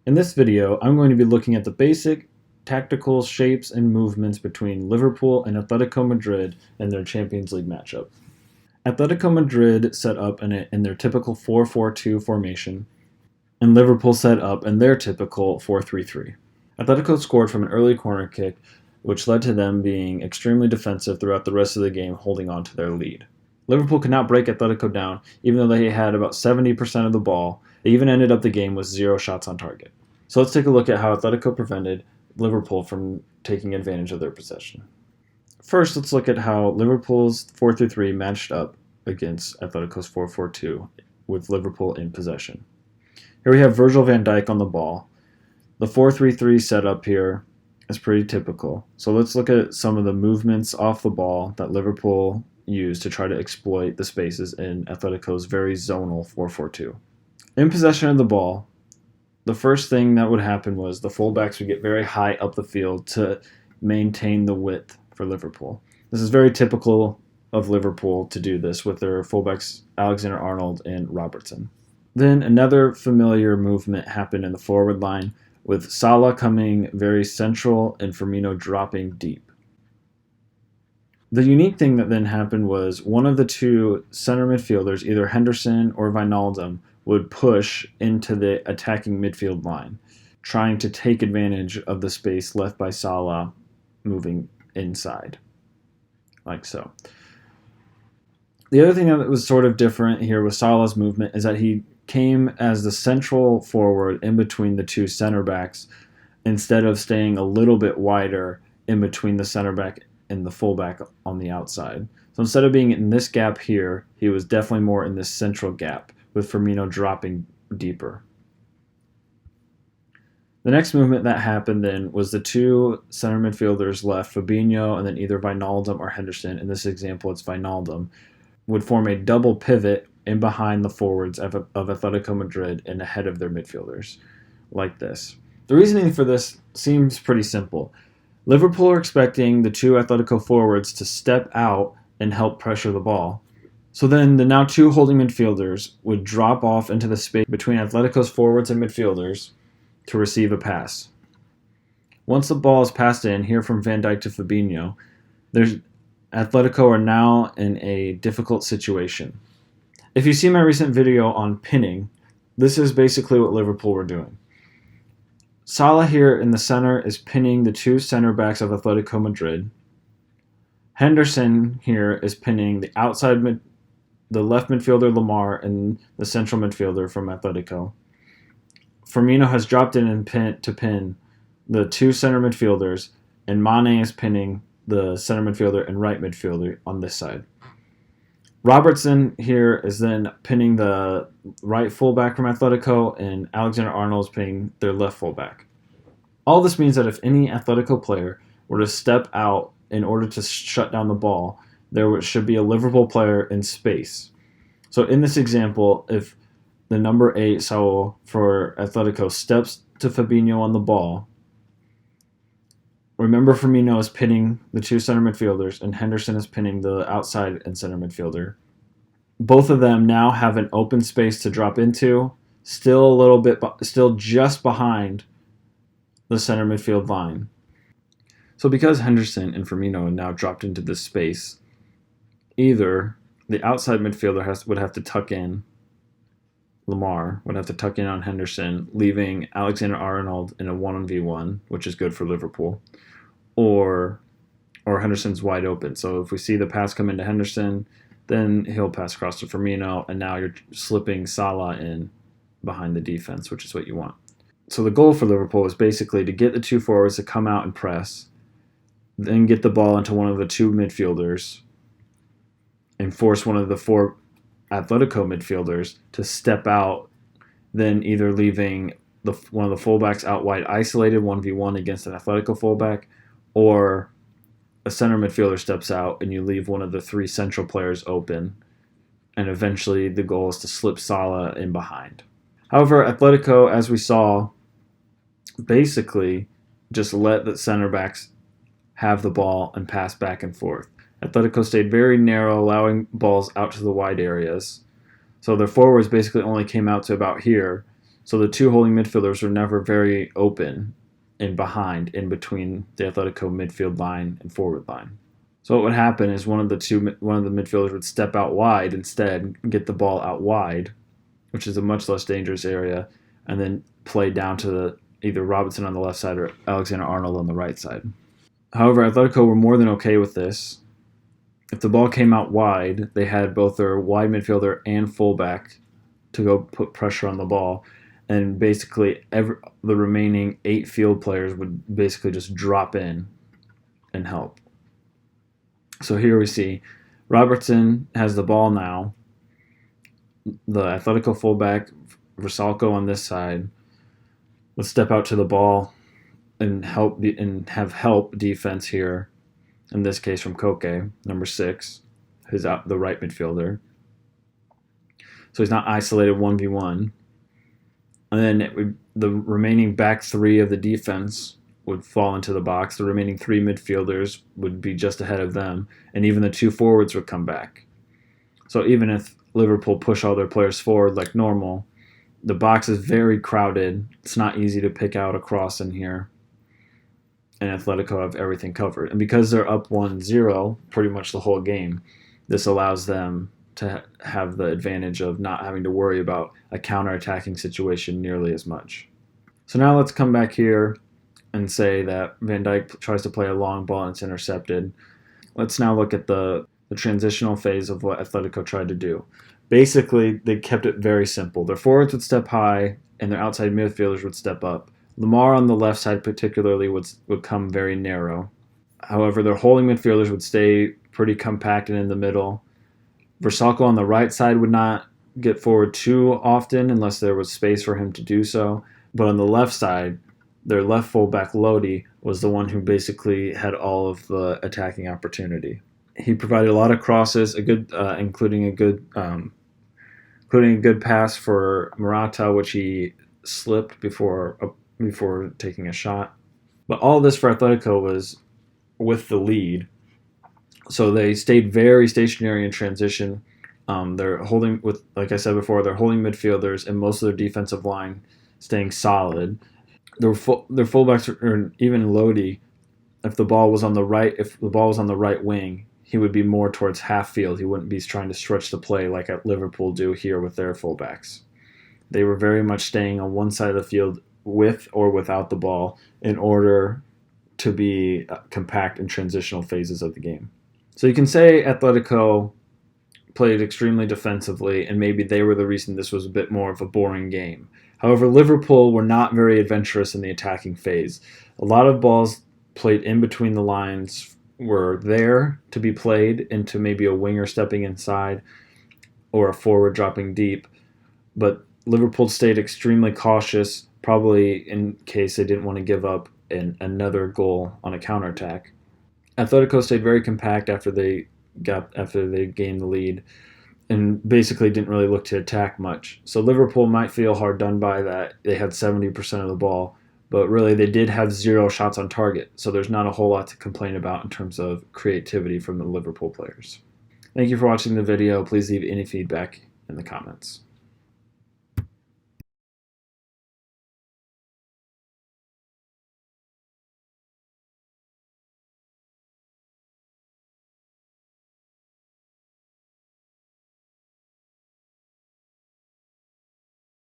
In this video, I'm going to be looking at the basic tactical shapes and movements between Liverpool and Atletico Madrid in their Champions League matchup. Atletico Madrid set up in their typical 4-4-2 formation, and Liverpool set up in their typical 4-3-3. Atletico scored from an early corner kick, which led to them being extremely defensive throughout the rest of the game, holding on to their lead. Liverpool could not break Atletico down, even though they had about 70% of the ball. They even ended up the game with 0 shots on target. So let's take a look at how Atletico prevented Liverpool from taking advantage of their possession. First, let's look at how Liverpool's 4-3-3 matched up against Atletico's 4-4-2 with Liverpool in possession. Here we have Virgil van Dijk on the ball. The 4-3-3 setup here is pretty typical. So let's look at some of the movements off the ball that Liverpool used to try to exploit the spaces in Atletico's very zonal 4-4-2. In possession of the ball, the first thing that would happen was the fullbacks would get very high up the field to maintain the width for Liverpool. This is very typical of Liverpool to do this with their fullbacks Alexander-Arnold and Robertson. Then another familiar movement happened in the forward line with Salah coming very central and Firmino dropping deep. The unique thing that then happened was one of the two center midfielders, either Henderson or Wijnaldum, would push into the attacking midfield line, trying to take advantage of the space left by Salah moving inside, like so. The other thing that was sort of different here with Salah's movement is that he came as the central forward in between the two center backs instead of staying a little bit wider in between the center back and the fullback on the outside. So instead of being in this gap here, he was definitely more in this central gap, with Firmino dropping deeper. The next movement that happened then was the two center midfielders left, Fabinho and then either Wijnaldum or Henderson. In this example, it's Wijnaldum, would form a double pivot in behind the forwards of Atletico Madrid and ahead of their midfielders, like this. The reasoning for this seems pretty simple. Liverpool are expecting the two Atletico forwards to step out and help pressure the ball. So then the now two holding midfielders would drop off into the space between Atletico's forwards and midfielders to receive a pass. Once the ball is passed in, here from Van Dijk to Fabinho, Atletico are now in a difficult situation. If you see my recent video on pinning, this is basically what Liverpool were doing. Salah here in the center is pinning the two center backs of Atletico Madrid. Henderson here is pinning the left midfielder Lamar and the central midfielder from Atletico. Firmino has dropped in and pin the two center midfielders, and Mane is pinning the center midfielder and right midfielder on this side. Robertson here is then pinning the right fullback from Atletico, and Alexander-Arnold is pinning their left fullback. All this means that if any Atletico player were to step out in order to shut down the ball, there should be a Liverpool player in space. So in this example, if the number 8, Saul, for Atletico steps to Fabinho on the ball, remember Firmino is pinning the two center midfielders and Henderson is pinning the outside and center midfielder. Both of them now have an open space to drop into, still just behind the center midfield line. So because Henderson and Firmino have now dropped into this space, either the outside midfielder would have to tuck in, Lamar would have to tuck in on Henderson, leaving Alexander-Arnold in a 1v1, which is good for Liverpool, or Henderson's wide open. So if we see the pass come into Henderson, then he'll pass across to Firmino, and now you're slipping Salah in behind the defense, which is what you want. So the goal for Liverpool is basically to get the two forwards to come out and press, then get the ball into one of the two midfielders, and force one of the four Atletico midfielders to step out, then either leaving one of the fullbacks out wide isolated 1v1 against an Atletico fullback, or a center midfielder steps out and you leave one of the three central players open, and eventually the goal is to slip Salah in behind. However, Atletico, as we saw, basically just let the center backs have the ball and pass back and forth. Atletico stayed very narrow, allowing balls out to the wide areas. So their forwards basically only came out to about here. So the two holding midfielders were never very open and behind in between the Atletico midfield line and forward line. So what would happen is one of the midfielders would step out wide instead, get the ball out wide, which is a much less dangerous area, and then play down to either Robinson on the left side or Alexander-Arnold on the right side. However, Atletico were more than okay with this. If the ball came out wide, they had both their wide midfielder and fullback to go put pressure on the ball, and basically the remaining 8 field players would basically just drop in and help. So here we see Robertson has the ball now. The Atletico fullback, Versalco on this side, will step out to the ball and have help defense here. In this case, from Koke, number 6, who's out the right midfielder. So he's not isolated 1v1. And then the remaining back 3 of the defense would fall into the box. The remaining 3 midfielders would be just ahead of them, and even the 2 forwards would come back. So even if Liverpool push all their players forward like normal, the box is very crowded. It's not easy to pick out a cross in here. And Atletico have everything covered. And because they're up 1-0 pretty much the whole game, this allows them to have the advantage of not having to worry about a counter-attacking situation nearly as much. So now let's come back here and say that Van Dijk tries to play a long ball and it's intercepted. Let's now look at the transitional phase of what Atletico tried to do. Basically, they kept it very simple. Their forwards would step high and their outside midfielders would step up. Lamar on the left side particularly would come very narrow. However, their holding midfielders would stay pretty compact and in the middle. Versalco on the right side would not get forward too often unless there was space for him to do so. But on the left side, their left fullback Lodi was the one who basically had all of the attacking opportunity. He provided a lot of crosses, including a good pass for Morata, which he slipped before taking a shot. But all this for Atletico was with the lead. So they stayed very stationary in transition. They're holding, like I said before, they're holding midfielders and most of their defensive line staying solid. Their fullbacks, or even Lodi, if the ball was on the right wing, he would be more towards half field. He wouldn't be trying to stretch the play like at Liverpool do here with their fullbacks. They were very much staying on one side of the field with or without the ball in order to be compact in transitional phases of the game. So you can say Atletico played extremely defensively, and maybe they were the reason this was a bit more of a boring game. However, Liverpool were not very adventurous in the attacking phase. A lot of balls played in between the lines were there to be played into maybe a winger stepping inside or a forward dropping deep, but Liverpool stayed extremely cautious, probably in case they didn't want to give up another goal on a counterattack. Atletico stayed very compact after they gained the lead and basically didn't really look to attack much. So Liverpool might feel hard done by that they had 70% of the ball, but really they did have 0 shots on target. So there's not a whole lot to complain about in terms of creativity from the Liverpool players. Thank you for watching the video. Please leave any feedback in the comments.